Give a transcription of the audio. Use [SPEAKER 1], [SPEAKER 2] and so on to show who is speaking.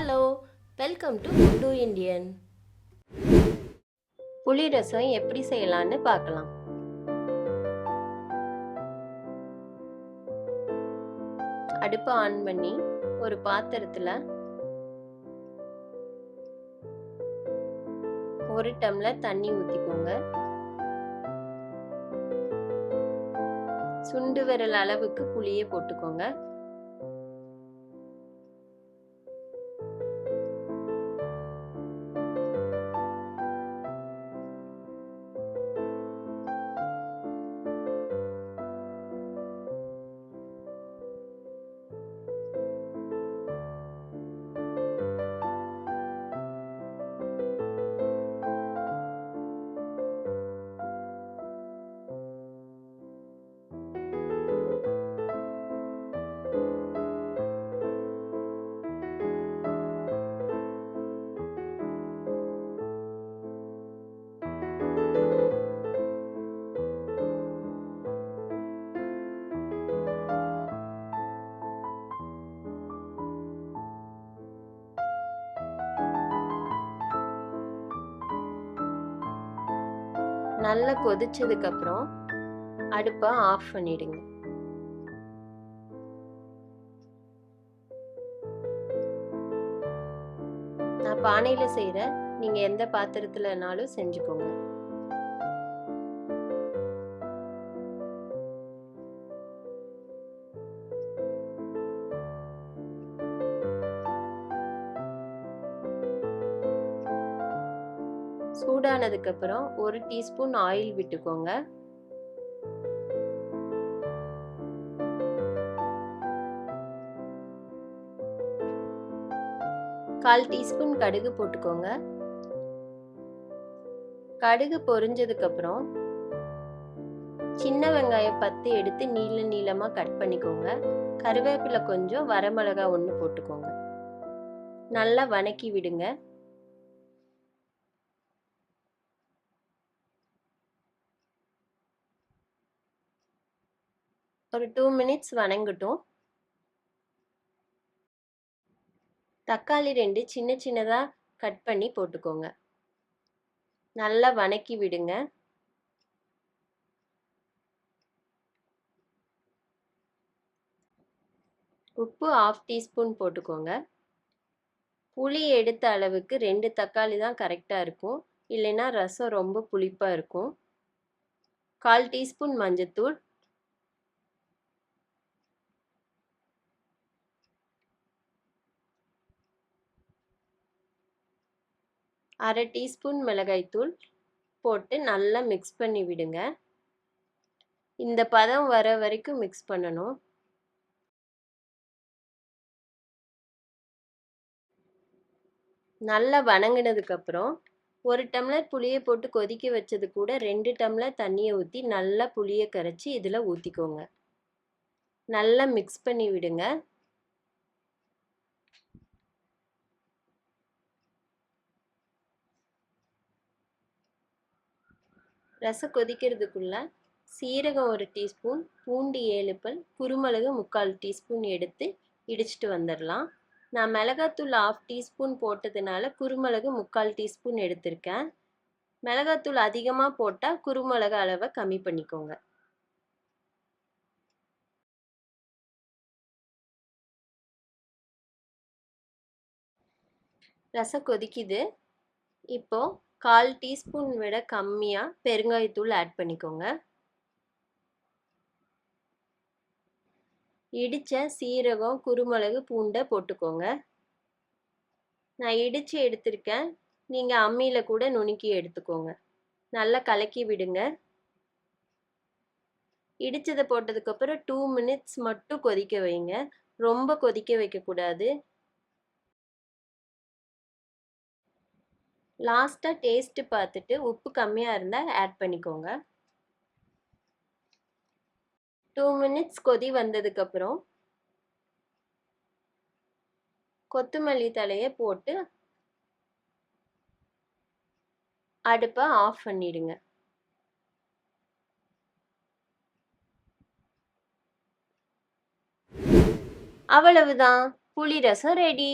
[SPEAKER 1] Hello, welcome to food Indian. புளி ரசம் எப்படி செய்யலான்னு பார்க்கலாம். அடுப்பை ஆன் பண்ணி ஒரு பாத்திரத்தில் 1 டம்ளர் தண்ணி ஊற்றிக்கோங்க. சுண்டு விரல் அளவுக்கு புளியை போட்டுக்கோங்க. நல்லா கொதிச்சதுக்கு அப்புறம் அடுப்பை ஆஃப் பண்ணிடுங்க. நான் பானையில செய்யறேன், நீங்க எந்த பாத்திரத்துலனாலும் செஞ்சுக்கோங்க. சூடானதுக்கு அப்புறம் 1 டீஸ்பூன் ஆயில் விட்டுக்கோங்க. கால் டீஸ்பூன் கடுகு போட்டுக்கோங்க. கடுகு பொரிஞ்சதுக்கு அப்புறம் சின்ன வெங்காயம் 10 எடுத்து நீள நீளமா கட் பண்ணிக்கோங்க. கருவேப்பிலை கொஞ்சம், வரமிளகாய் 1 போட்டுக்கோங்க. நல்லா வதக்கி விடுங்க. ஒரு 2 மினிட்ஸ் வதங்கட்டும். தக்காளி 2 சின்ன சின்னதா கட் பண்ணி போட்டுக்கோங்க. நல்லா வதக்கி விடுங்க. உப்பு 1/2 டீஸ்பூன் போட்டுக்கோங்க. புளி எடுத்த அளவுக்கு 2 தக்காளி தான் கரெக்டாக இருக்கும், இல்லைன்னா ரசம் ரொம்ப புளிப்பாக இருக்கும். 1/4 டீஸ்பூன் மஞ்சத்தூள், அரை டீஸ்பூன் மிளகாய்த்தூள் போட்டு நல்லா மிக்ஸ் பண்ணி விடுங்க. இந்த பதம் வர வரைக்கும் மிக்ஸ் பண்ணணும். நல்லா வதங்கினதுக்கப்புறம் 1 டம்ளர் புளியை போட்டு கொதிக்க வச்சது கூட 2 டம்ளர் தண்ணியை ஊற்றி நல்லா புளியை கரைச்சி இதில் ஊற்றிக்கோங்க. நல்லா மிக்ஸ் பண்ணி விடுங்க. ரசம் கொதிக்கிறதுக்குள்ள சீரகம் 1 டீஸ்பூன், பூண்டு 7 பல், குருமிளகு 3/4 டீஸ்பூன் எடுத்து இடிச்சிட்டு வந்துடலாம். நான் மிளகாத்தூள் 1/2 டீஸ்பூன் போட்டதுனால குருமிளகு 3/4 டீஸ்பூன் எடுத்திருக்கேன். மிளகாத்தூள் அதிகமாக போட்டால் குருமிளகு அளவை கம்மி பண்ணிக்கோங்க. ரசம் கொதிக்குது. இப்போ 1/4 டீஸ்பூன் விட கம்மியாக பெருங்காயத்தூள் ஆட் பண்ணிக்கோங்க. இடித்த சீரகம், குருமிளகு, பூண்டை போட்டுக்கோங்க. நான் இடித்து எடுத்திருக்கேன், நீங்கள் அம்மியில் கூட நுணுக்கி எடுத்துக்கோங்க. நல்லா கலக்கி விடுங்க. இடித்ததை போட்டதுக்கப்புறம் 2 மினிட்ஸ் மட்டும் கொதிக்க வைங்க, ரொம்ப கொதிக்க வைக்கக்கூடாது. லாஸ்ட்டாக டேஸ்ட்டு பார்த்துட்டு உப்பு கம்மியாக இருந்தால் ஆட் பண்ணிக்கோங்க. 2 மினிட்ஸ் கொதி வந்ததுக்கப்புறம் கொத்தமல்லி தழையை போட்டு அடுப்பை ஆஃப் பண்ணிடுங்க. அவ்வளவுதான், புளி ரசம் ரெடி.